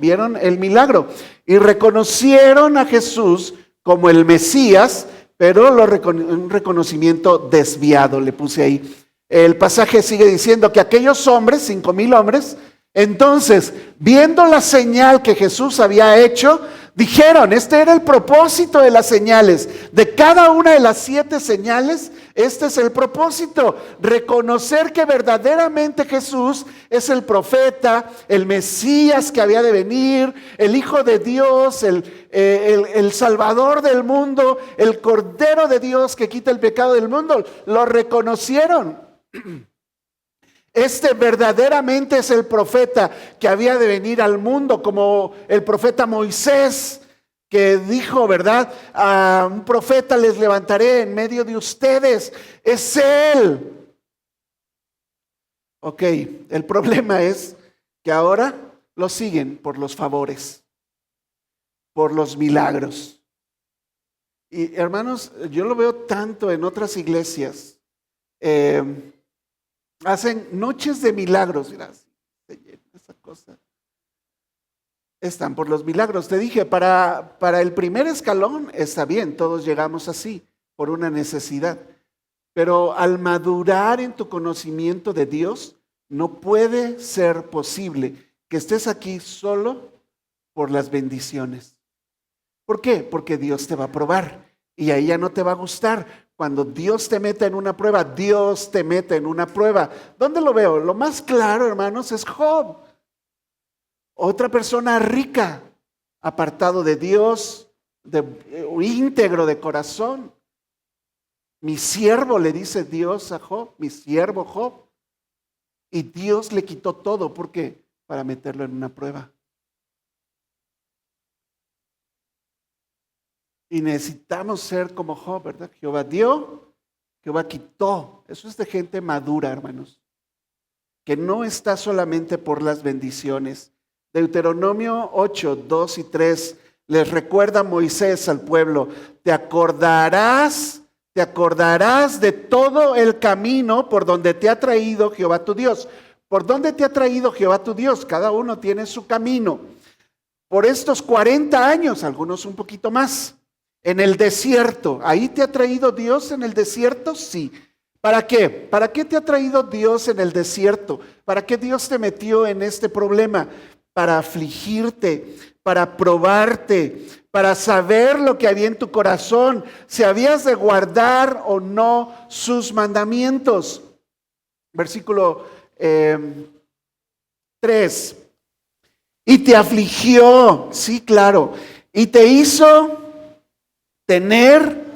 y reconocieron a Jesús como el Mesías, pero un reconocimiento desviado, le puse ahí. El pasaje sigue diciendo que aquellos hombres, 5,000 hombres, entonces, viendo la señal que Jesús había hecho, dijeron, este era el propósito de las señales. De cada una de las 7 señales, este es el propósito. Reconocer que verdaderamente Jesús es el profeta, el Mesías que había de venir, el Hijo de Dios, el Salvador del mundo, el Cordero de Dios que quita el pecado del mundo. Lo reconocieron. Este verdaderamente es el profeta que había de venir al mundo, como el profeta Moisés, que dijo, ¿verdad? A un profeta les levantaré en medio de ustedes. Es él. Ok, el problema es que ahora lo siguen por los favores, por los milagros. Y hermanos, yo lo veo tanto en otras iglesias. Hacen noches de milagros. Mira, esa cosa. Están por los milagros. Te dije, para el primer escalón está bien, todos llegamos así, por una necesidad. Pero al madurar en tu conocimiento de Dios, no puede ser posible que estés aquí solo por las bendiciones. ¿Por qué? Porque Dios te va a probar y ahí ya no te va a gustar. Cuando Dios te mete en una prueba, Dios te mete en una prueba. ¿Dónde lo veo? Lo más claro, hermanos, es Job. Otra persona rica, apartado de Dios, íntegro de corazón. Mi siervo, le dice Dios a Job, mi siervo Job. Y Dios le quitó todo. ¿Por qué? Para meterlo en una prueba. Y necesitamos ser como Job, ¿verdad? Jehová dio, Jehová quitó. Eso es de gente madura, hermanos. Que no está solamente por las bendiciones. Deuteronomio 8, 2 y 3 les recuerda a Moisés al pueblo. Te acordarás de todo el camino por donde te ha traído Jehová tu Dios. ¿Por dónde te ha traído Jehová tu Dios? Cada uno tiene su camino. Por estos 40 años, algunos un poquito más. En el desierto, ¿ahí te ha traído Dios en el desierto? Sí. ¿Para qué? ¿Para qué te ha traído Dios en el desierto? ¿Para qué Dios te metió en este problema? Para afligirte, para probarte, para saber lo que había en tu corazón, si habías de guardar o no sus mandamientos. Versículo 3. Y te afligió, sí, claro, y te hizo tener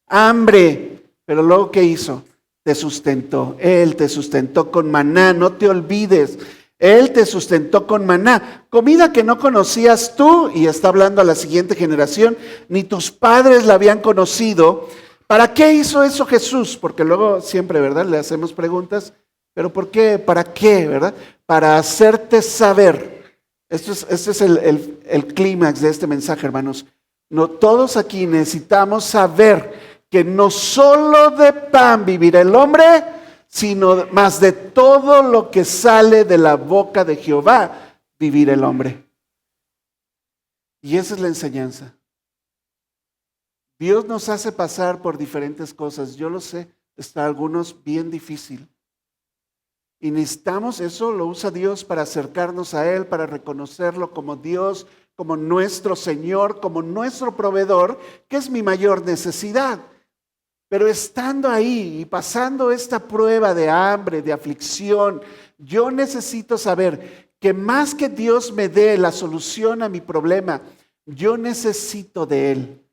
hambre, pero luego ¿qué hizo? te sustentó. Él te sustentó con maná, no te olvides. Él te sustentó con maná, comida que no conocías tú, y está hablando a la siguiente generación, ni tus padres la habían conocido. ¿Para qué hizo eso Jesús? Porque luego siempre, ¿verdad? Le hacemos preguntas, pero ¿por qué? ¿Para qué? ¿Verdad? Para hacerte saber. Este es el clímax de este mensaje, hermanos. No, todos aquí necesitamos saber que no solo de pan vivirá el hombre, sino más de todo lo que sale de la boca de Jehová vivirá el hombre. Y esa es la enseñanza. Dios nos hace pasar por diferentes cosas. Yo lo sé, está algunos bien difícil. Y necesitamos, eso lo usa Dios para acercarnos a Él, para reconocerlo como Dios, como nuestro Señor, como nuestro proveedor, que es mi mayor necesidad. Pero estando ahí y pasando esta prueba de hambre, de aflicción, yo necesito saber que más que Dios me dé la solución a mi problema, yo necesito de Él,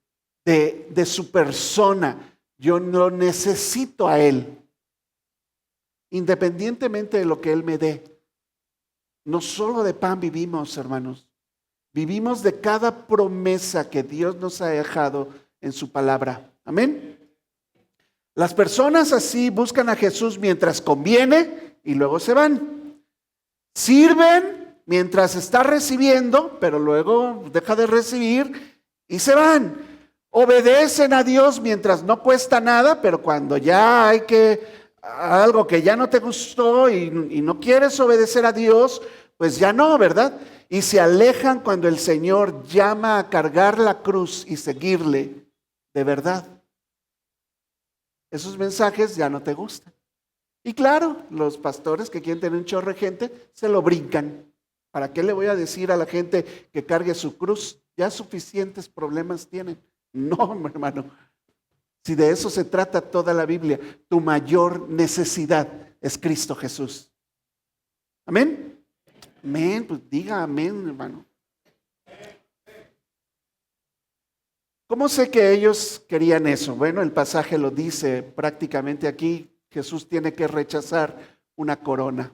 de su persona. Yo lo necesito a Él, independientemente de lo que Él me dé. No solo de pan vivimos, hermanos. Vivimos de cada promesa que Dios nos ha dejado en su palabra. Amén. Las personas así buscan a Jesús mientras conviene y luego se van. Sirven mientras está recibiendo, pero luego deja de recibir y se van. Obedecen a Dios mientras no cuesta nada, pero cuando ya hay algo que ya no te gustó y no quieres obedecer a Dios, pues ya no, ¿verdad? Y se alejan cuando el Señor llama a cargar la cruz y seguirle de verdad. Esos mensajes ya no te gustan. Y claro, los pastores que quieren tener un chorro de gente, se lo brincan. ¿Para qué le voy a decir a la gente que cargue su cruz? Ya suficientes problemas tienen. No, hermano. Si de eso se trata toda la Biblia, tu mayor necesidad es Cristo Jesús. ¿Amén? Amén, pues diga amén, hermano. ¿Cómo sé que ellos querían eso? Bueno, el pasaje lo dice prácticamente aquí. Jesús tiene que rechazar una corona,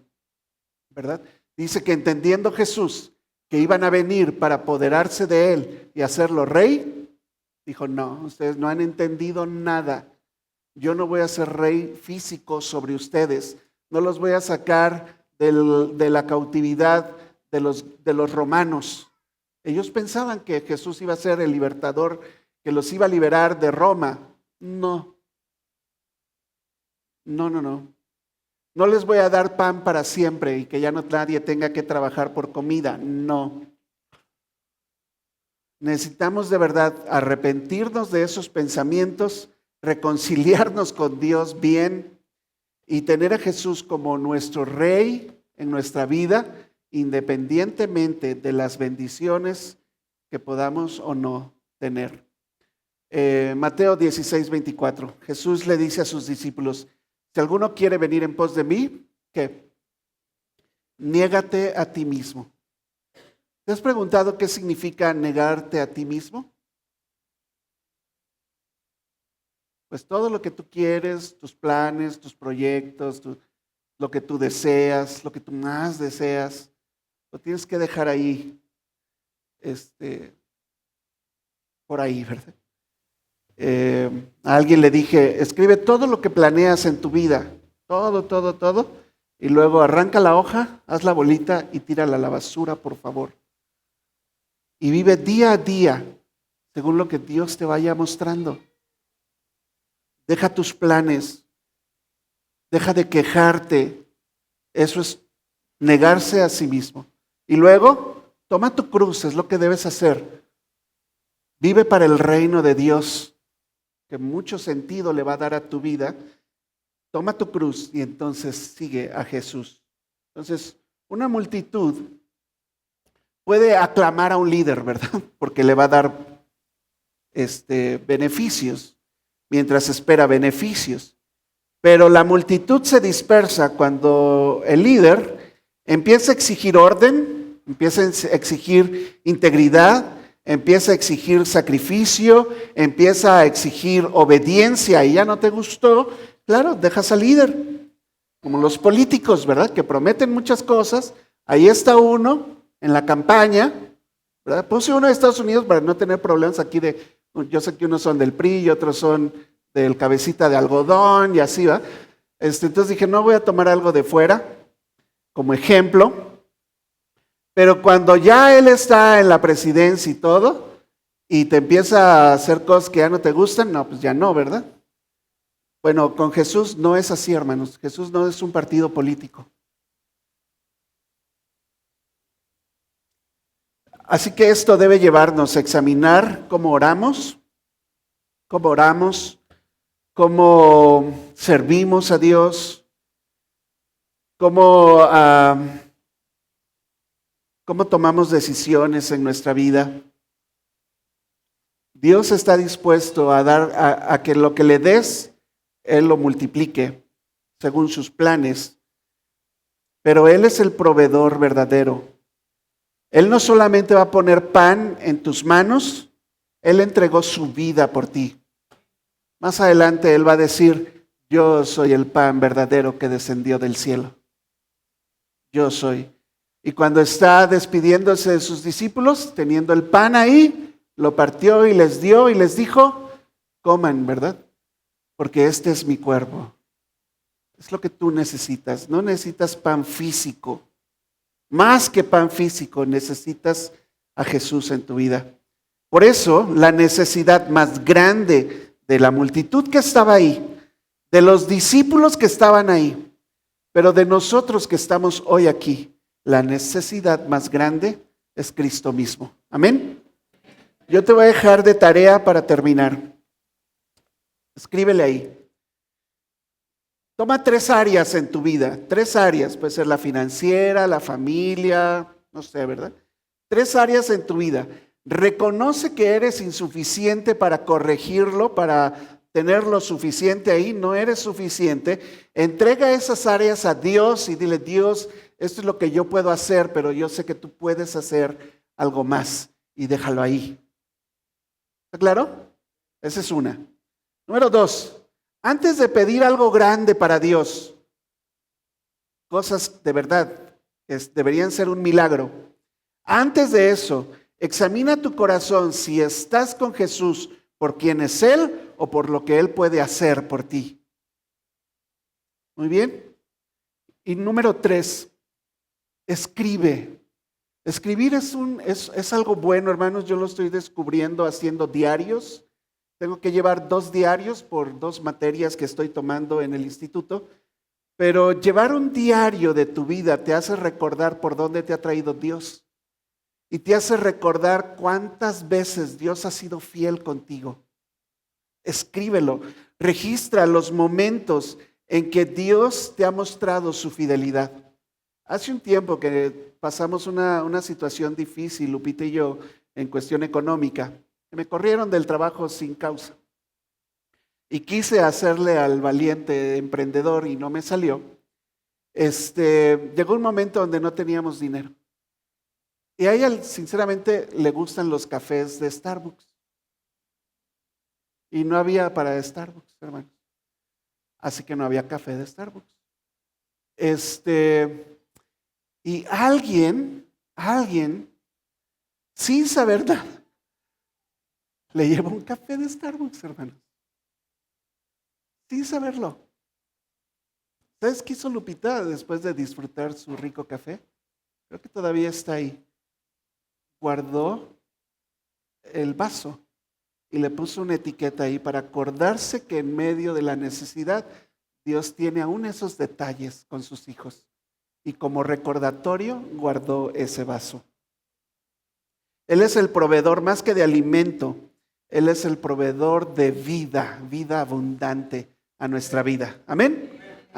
¿verdad? Dice que entendiendo Jesús que iban a venir para apoderarse de Él y hacerlo rey, dijo, no, ustedes no han entendido nada. Yo no voy a ser rey físico sobre ustedes. No los voy a sacar de la cautividad de los romanos. Ellos pensaban que Jesús iba a ser el libertador, que los iba a liberar de Roma. No. No les voy a dar pan para siempre y que ya no nadie tenga que trabajar por comida. No. Necesitamos de verdad arrepentirnos de esos pensamientos, reconciliarnos con Dios bien y tener a Jesús como nuestro Rey en nuestra vida, independientemente de las bendiciones que podamos o no tener. Mateo 16:24. Jesús le dice a sus discípulos, si alguno quiere venir en pos de mí, ¿qué? Niégate a ti mismo. ¿Te has preguntado qué significa negarte a ti mismo? Pues todo lo que tú quieres, tus planes, tus proyectos, lo que tú deseas, lo que tú más deseas, lo tienes que dejar ahí, por ahí, ¿verdad? A alguien le dije, escribe todo lo que planeas en tu vida, todo, y luego arranca la hoja, haz la bolita y tírala a la basura, por favor. Y vive día a día, según lo que Dios te vaya mostrando. Deja tus planes, deja de quejarte, eso es negarse a sí mismo. Y luego, toma tu cruz, es lo que debes hacer. Vive para el reino de Dios, que mucho sentido le va a dar a tu vida. Toma tu cruz y entonces sigue a Jesús. Entonces, una multitud puede aclamar a un líder, ¿verdad? Porque le va a dar beneficios, mientras espera beneficios. Pero la multitud se dispersa cuando el líder empieza a exigir orden, empieza a exigir integridad, empieza a exigir sacrificio, empieza a exigir obediencia y ya no te gustó, claro, dejas al líder. Como los políticos, ¿verdad? Que prometen muchas cosas. Ahí está uno en la campaña, ¿verdad? Puse uno de Estados Unidos para no tener problemas aquí yo sé que unos son del PRI y otros son del cabecita de algodón y así, ¿va? Entonces dije, no voy a tomar algo de fuera como ejemplo, pero cuando ya él está en la presidencia y todo, y te empieza a hacer cosas que ya no te gustan, no, pues ya no, ¿verdad? Bueno, con Jesús no es así, hermanos. Jesús no es un partido político. Así que esto debe llevarnos a examinar cómo oramos, cómo servimos a Dios, cómo tomamos decisiones en nuestra vida. Dios está dispuesto a dar a que lo que le des, Él lo multiplique según sus planes. Pero Él es el proveedor verdadero. Él no solamente va a poner pan en tus manos, Él entregó su vida por ti. Más adelante Él va a decir, yo soy el pan verdadero que descendió del cielo. Yo soy. Y cuando está despidiéndose de sus discípulos, teniendo el pan ahí, lo partió y les dio y les dijo, coman, ¿verdad? Porque este es mi cuerpo. Es lo que tú necesitas. No necesitas pan físico. Más que pan físico, necesitas a Jesús en tu vida. Por eso, la necesidad más grande de la multitud que estaba ahí, de los discípulos que estaban ahí, pero de nosotros que estamos hoy aquí, la necesidad más grande es Cristo mismo. Amén. Yo te voy a dejar de tarea para terminar. Escríbele ahí. Toma 3 áreas en tu vida, 3 áreas, puede ser la financiera, la familia, no sé, ¿verdad? 3 áreas en tu vida. Reconoce que eres insuficiente para corregirlo, para tener lo suficiente ahí, no eres suficiente. Entrega esas áreas a Dios y dile, Dios, esto es lo que yo puedo hacer, pero yo sé que tú puedes hacer algo más y déjalo ahí. ¿Está claro? Esa es una. Número 2. Antes de pedir algo grande para Dios, cosas de verdad que deberían ser un milagro, antes de eso, examina tu corazón si estás con Jesús por quién es Él o por lo que Él puede hacer por ti. Muy bien. Y número 3, escribe. Escribir es algo bueno, hermanos. Yo lo estoy descubriendo haciendo diarios. Tengo que llevar 2 diarios por 2 materias que estoy tomando en el instituto, pero llevar un diario de tu vida te hace recordar por dónde te ha traído Dios y te hace recordar cuántas veces Dios ha sido fiel contigo. Escríbelo, registra los momentos en que Dios te ha mostrado su fidelidad. Hace un tiempo que pasamos una situación difícil, Lupita y yo, en cuestión económica. Me corrieron del trabajo sin causa. Y quise hacerle al valiente emprendedor y no me salió. Llegó un momento donde no teníamos dinero. Y a ella, sinceramente, le gustan los cafés de Starbucks. Y no había para Starbucks, hermanos. Así que no había café de Starbucks. Y alguien, sin saber nada, le llevó un café de Starbucks, hermanos. Sin saberlo. ¿Sabes qué hizo Lupita después de disfrutar su rico café? Creo que todavía está ahí. Guardó el vaso y le puso una etiqueta ahí para acordarse que en medio de la necesidad Dios tiene aún esos detalles con sus hijos. Y como recordatorio guardó ese vaso. Él es el proveedor más que de alimento. Él es el proveedor de vida, vida abundante a nuestra vida. Amén.